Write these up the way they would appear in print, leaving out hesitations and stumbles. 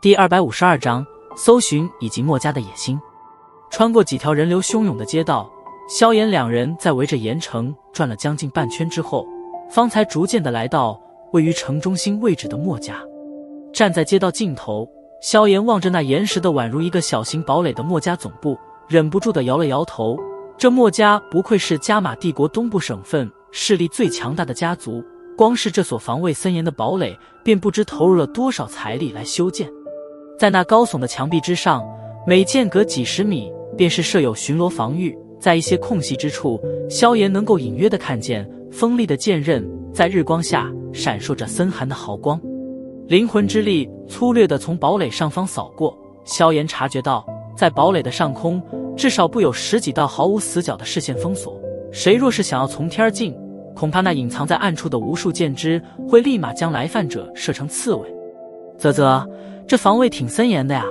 第252章搜寻以及墨家的野心。穿过几条人流汹涌的街道，萧炎两人在围着盐城转了将近半圈之后，方才逐渐地来到位于城中心位置的墨家。站在街道尽头，萧炎望着那岩石的宛如一个小型堡垒的墨家总部，忍不住地摇了摇头。这墨家不愧是加玛帝国东部省份势力最强大的家族，光是这所防卫森严的堡垒便不知投入了多少财力来修建。在那高耸的墙壁之上，每间隔几十米便是设有巡逻防御，在一些空隙之处，萧炎能够隐约地看见锋利的剑刃在日光下闪烁着森寒的毫光。灵魂之力粗略地从堡垒上方扫过，萧炎察觉到在堡垒的上空至少布有10几道毫无死角的视线封锁，谁若是想要从天而进，恐怕那隐藏在暗处的无数剑枝会立马将来犯者射成刺猬。这防卫挺森严的呀，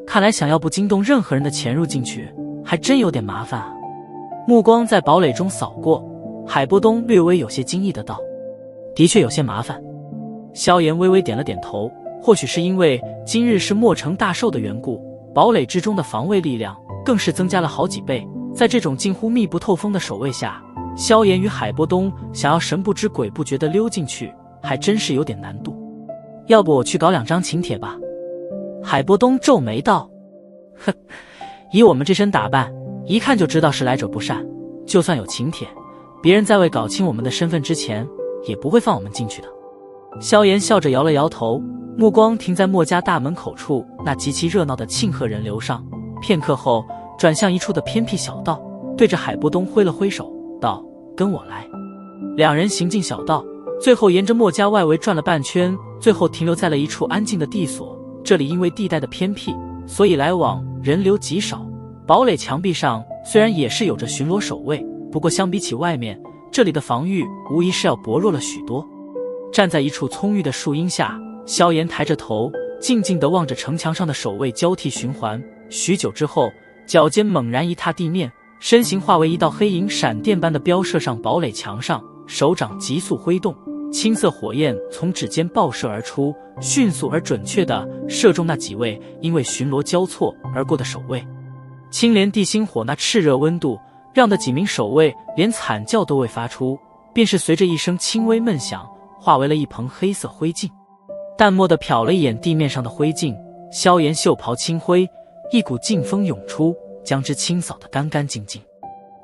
看来想要不惊动任何人的潜入进去还真有点麻烦啊。目光在堡垒中扫过，海波东略微有些惊异的道：的确有些麻烦。萧炎微微点了点头，或许是因为今日是墨城大寿的缘故，堡垒之中的防卫力量更是增加了好几倍。在这种近乎密不透风的守卫下，萧炎与海波东想要神不知鬼不觉地溜进去还真是有点难度。要不我去搞2张请帖吧。海波东皱眉道：哼，以我们这身打扮，一看就知道是来者不善，就算有请帖，别人在未搞清我们的身份之前也不会放我们进去的。萧炎笑着摇了摇头，目光停在墨家大门口处那极其热闹的庆贺人流上，片刻后转向一处的偏僻小道，对着海波东挥了挥手道：跟我来。两人行进小道，最后沿着墨家外围转了半圈，最后停留在了一处安静的地所。这里因为地带的偏僻，所以来往人流极少。堡垒墙壁上虽然也是有着巡逻守卫，不过相比起外面，这里的防御无疑是要薄弱了许多。站在一处葱郁的树荫下，萧炎抬着头，静静地望着城墙上的守卫交替循环。许久之后，脚尖猛然一踏地面，身形化为一道黑影，闪电般的飙射上堡垒墙上，手掌急速挥动，青色火焰从指尖爆射而出，迅速而准确地射中那几位因为巡逻交错而过的守卫。青莲地心火那炽热温度，让的几名守卫连惨叫都未发出，便是随着一声轻微闷响，化为了一蓬黑色灰烬。淡漠地瞟了一眼地面上的灰烬，萧炎袖袍轻挥，一股劲风涌出，将之清扫得干干净净。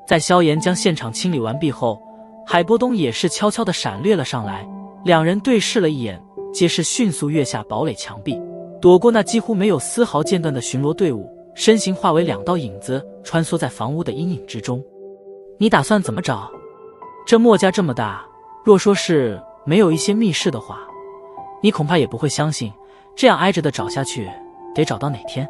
在萧炎将现场清理完毕后，海波东也是悄悄地闪掠了上来，两人对视了一眼，皆是迅速跃下堡垒墙壁，躲过那几乎没有丝毫间断的巡逻队伍，身形化为2道影子，穿梭在房屋的阴影之中。你打算怎么找？这墨家这么大，若说是没有一些密室的话，你恐怕也不会相信，这样挨着的找下去，得找到哪天？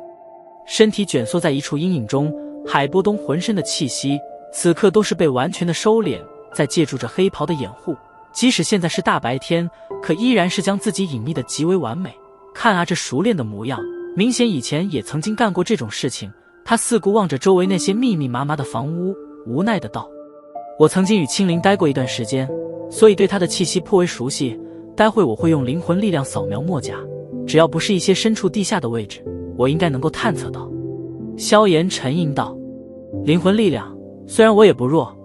身体蜷缩在一处阴影中，海波东浑身的气息此刻都是被完全的收敛，在借助着黑袍的掩护，即使现在是大白天，可依然是将自己隐秘的极为完美。看啊，这熟练的模样，明显以前也曾经干过这种事情。他四顾望着周围那些密密麻麻的房屋，无奈的道：我曾经与青灵待过一段时间，所以对他的气息颇为熟悉。待会我会用灵魂力量扫描墨家，只要不是一些深处地下的位置，我应该能够探测到。萧炎沉吟道：灵魂力量虽然我也不弱，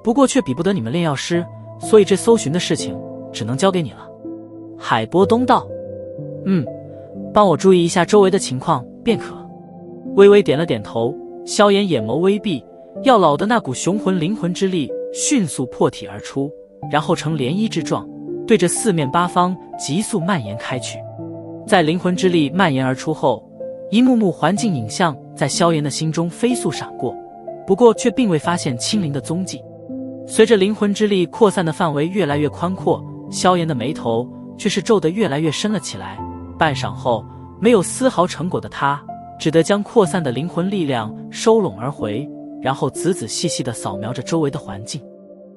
不过却比不得你们炼药师，所以这搜寻的事情只能交给你了。海波东道：帮我注意一下周围的情况便可。微微点了点头，萧炎眼眸微闭，要老的那股雄浑灵魂之力迅速破体而出，然后呈涟漪之状，对着四面八方急速蔓延开去。在灵魂之力蔓延而出后，一幕幕环境影像在萧炎的心中飞速闪过，不过却并未发现青灵的踪迹。随着灵魂之力扩散的范围越来越宽阔，萧炎的眉头却是皱得越来越深了起来。半晌后，没有丝毫成果的他只得将扩散的灵魂力量收拢而回，然后仔仔细细地扫描着周围的环境。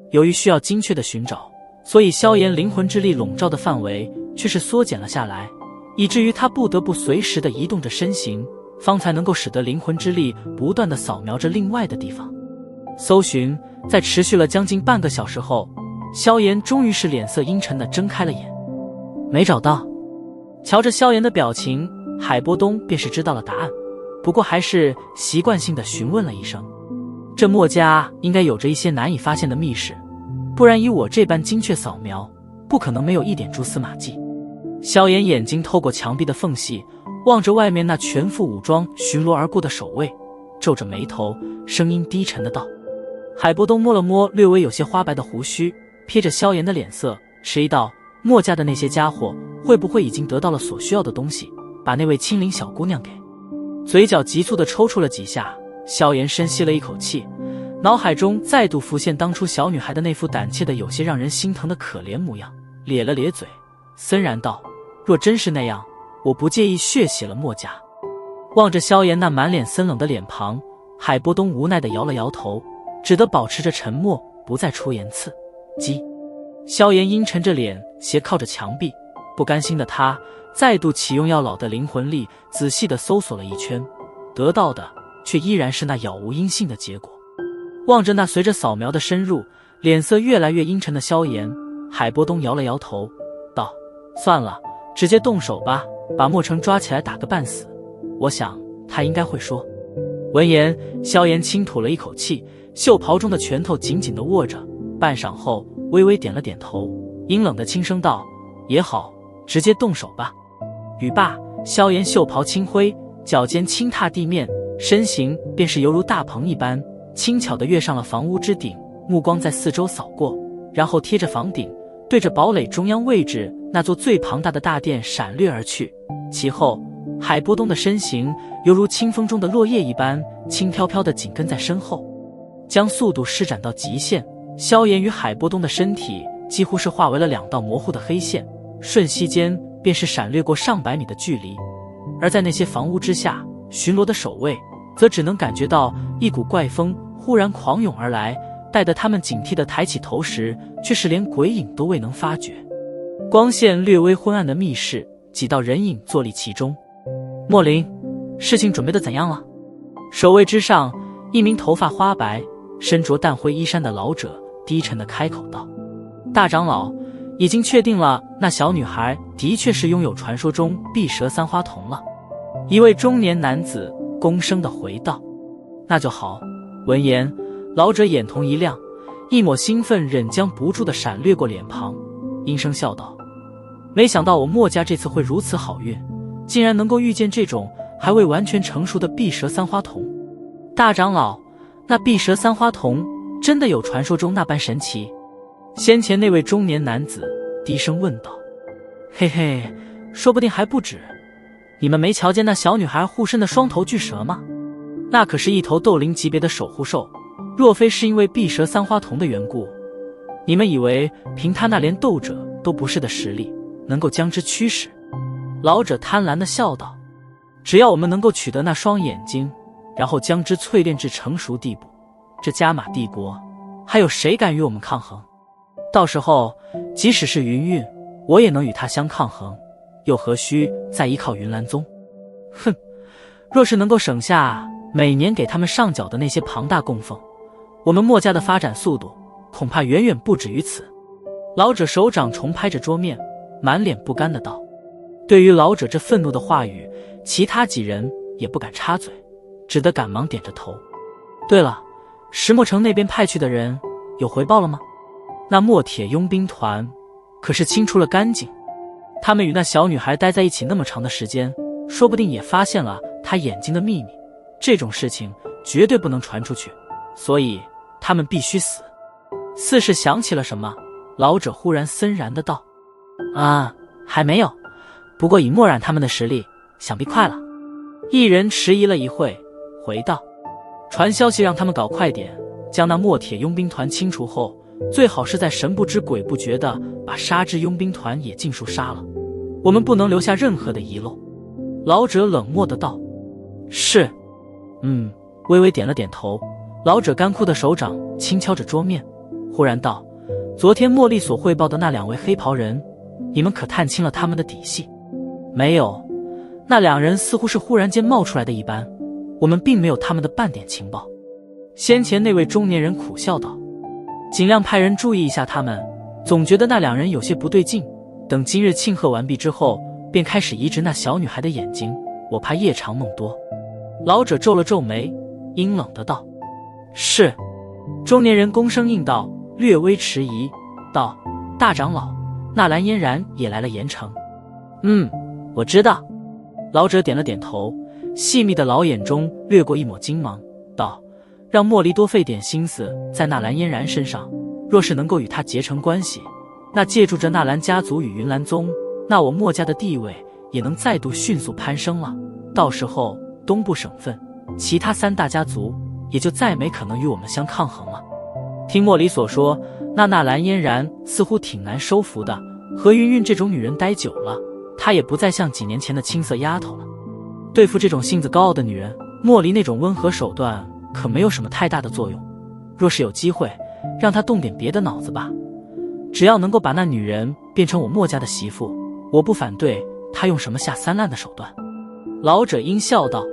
由于需要精确的寻找，所以萧炎灵魂之力笼罩的范围却是缩减了下来，以至于他不得不随时地移动着身形，方才能够使得灵魂之力不断地扫描着另外的地方。搜寻在持续了将近半个小时后，萧炎终于是脸色阴沉地睁开了眼。没找到。瞧着萧炎的表情，海波东便是知道了答案，不过还是习惯性地询问了一声。这墨家应该有着一些难以发现的密室，不然以我这般精确扫描，不可能没有一点蛛丝马迹。萧炎眼睛透过墙壁的缝隙，望着外面那全副武装巡逻而过的守卫，皱着眉头，声音低沉的道。海波东摸了摸略微有些花白的胡须，瞥着萧炎的脸色，迟疑道：墨家的那些家伙会不会已经得到了所需要的东西，把那位青灵小姑娘给……嘴角急促地抽搐了几下，萧炎深吸了一口气，脑海中再度浮现当初小女孩的那副胆怯的有些让人心疼的可怜模样，咧了咧嘴，森然道：若真是那样，我不介意血洗了墨家。望着萧炎那满脸森冷的脸庞，海波东无奈地摇了摇头，只得保持着沉默，不再出言刺激。萧炎阴沉着脸斜靠着墙壁，不甘心的他再度启用药老的灵魂力，仔细地搜索了一圈，得到的却依然是那杳无音信的结果。望着那随着扫描的深入，脸色越来越阴沉的萧炎，海波东摇了摇头，道：算了，直接动手吧，把莫成抓起来打个半死，我想他应该会说。闻言，萧炎轻吐了一口气，袖袍中的拳头紧紧地握着，半晌后微微点了点头，阴冷的轻声道：也好，直接动手吧。语罢，萧炎袖袍轻挥，脚尖轻踏地面，身形便是犹如大鹏一般，轻巧地跃上了房屋之顶，目光在四周扫过，然后贴着房顶，对着堡垒中央位置那座最庞大的大殿闪掠而去。其后，海波东的身形犹如清风中的落叶一般，轻飘飘地紧跟在身后。将速度施展到极限，萧炎与海波东的身体几乎是化为了两道模糊的黑线，瞬息间便是闪掠过上百米的距离。而在那些房屋之下，巡逻的守卫则只能感觉到一股怪风忽然狂涌而来，待得他们警惕地抬起头时，却是连鬼影都未能发觉。光线略微昏暗的密室，几道人影坐立其中。莫林，事情准备得怎样了？守卫之上，一名头发花白、身着淡灰衣衫的老者低沉地开口道：大长老，已经确定了，那小女孩的确是拥有传说中碧蛇三花瞳了。一位中年男子恭声地回道：那就好。闻言，老者眼瞳一亮，一抹兴奋忍将不住地闪掠过脸庞，阴声笑道：没想到我墨家这次会如此好运，竟然能够遇见这种还未完全成熟的碧蛇三花瞳。大长老，那碧蛇三花瞳真的有传说中那般神奇？先前那位中年男子低声问道。嘿嘿，说不定还不止。你们没瞧见那小女孩护身的双头巨蛇吗？那可是一头斗灵级别的守护兽，若非是因为碧蛇三花瞳的缘故，你们以为凭他那连斗者都不是的实力，能够将之驱使？老者贪婪地笑道：只要我们能够取得那双眼睛，然后将之淬炼至成熟地步，这加玛帝国还有谁敢与我们抗衡？到时候即使是云韵，我也能与他相抗衡，又何须再依靠云岚宗？哼，若是能够省下每年给他们上缴的那些庞大供奉，我们墨家的发展速度恐怕远远不止于此。老者手掌重拍着桌面，满脸不甘的道。对于老者这愤怒的话语，其他几人也不敢插嘴，只得赶忙点着头。对了，石墨城那边派去的人有回报了吗？那墨铁佣兵团可是清除了干净，他们与那小女孩待在一起那么长的时间，说不定也发现了她眼睛的秘密，这种事情绝对不能传出去，所以他们必须死。似是想起了什么，老者忽然森然的道：还没有，不过以墨染他们的实力，想必快了。一人迟疑了一会，回道：传消息让他们搞快点，将那墨铁佣兵团清除后，最好是在神不知鬼不觉的把沙之佣兵团也尽数杀了，我们不能留下任何的遗漏。老者冷漠的道：是。微微点了点头。老者干枯的手掌轻敲着桌面，忽然道：昨天茉莉所汇报的那两位黑袍人，你们可探清了他们的底细？没有，那两人似乎是忽然间冒出来的一般，我们并没有他们的半点情报。先前那位中年人苦笑道：尽量派人注意一下他们，总觉得那两人有些不对劲，等今日庆贺完毕之后，便开始移植那小女孩的眼睛，我怕夜长梦多。老者皱了皱眉，阴冷的道：是。中年人躬声应道，略微迟疑道：大长老，纳兰嫣然也来了盐城。我知道。老者点了点头，细密的老眼中掠过一抹金芒，道：让莫离多费点心思在纳兰嫣然身上，若是能够与她结成关系，那借助着纳兰家族与云岚宗，那我墨家的地位也能再度迅速攀升了。到时候东部省份其他3大家族也就再没可能与我们相抗衡了。听莫离所说，那纳兰嫣然似乎挺难收服的，和云云这种女人待久了，她也不再像几年前的青涩丫头了。对付这种性子高傲的女人，莫离那种温和手段可没有什么太大的作用。若是有机会，让她动点别的脑子吧。只要能够把那女人变成我墨家的媳妇，我不反对她用什么下三滥的手段。老者阴笑道。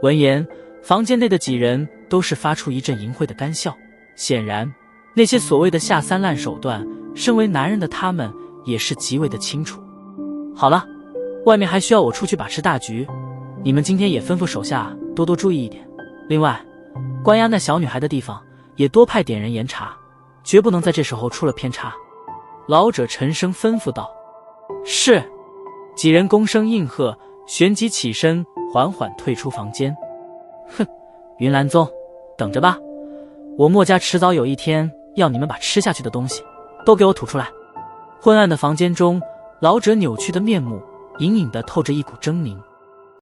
闻言，房间内的几人都是发出一阵淫秽的干笑。显然，那些所谓的下三滥手段，身为男人的他们也是极为的清楚。好了，外面还需要我出去把持大局，你们今天也吩咐手下多多注意一点。另外，关押那小女孩的地方也多派点人严查，绝不能在这时候出了偏差。老者沉声吩咐道。是。几人躬声应和，旋即起身缓缓退出房间。云岚宗，等着吧，我墨家迟早有一天要你们把吃下去的东西都给我吐出来。昏暗的房间中，老者扭曲的面目隐隐地透着一股狰狞。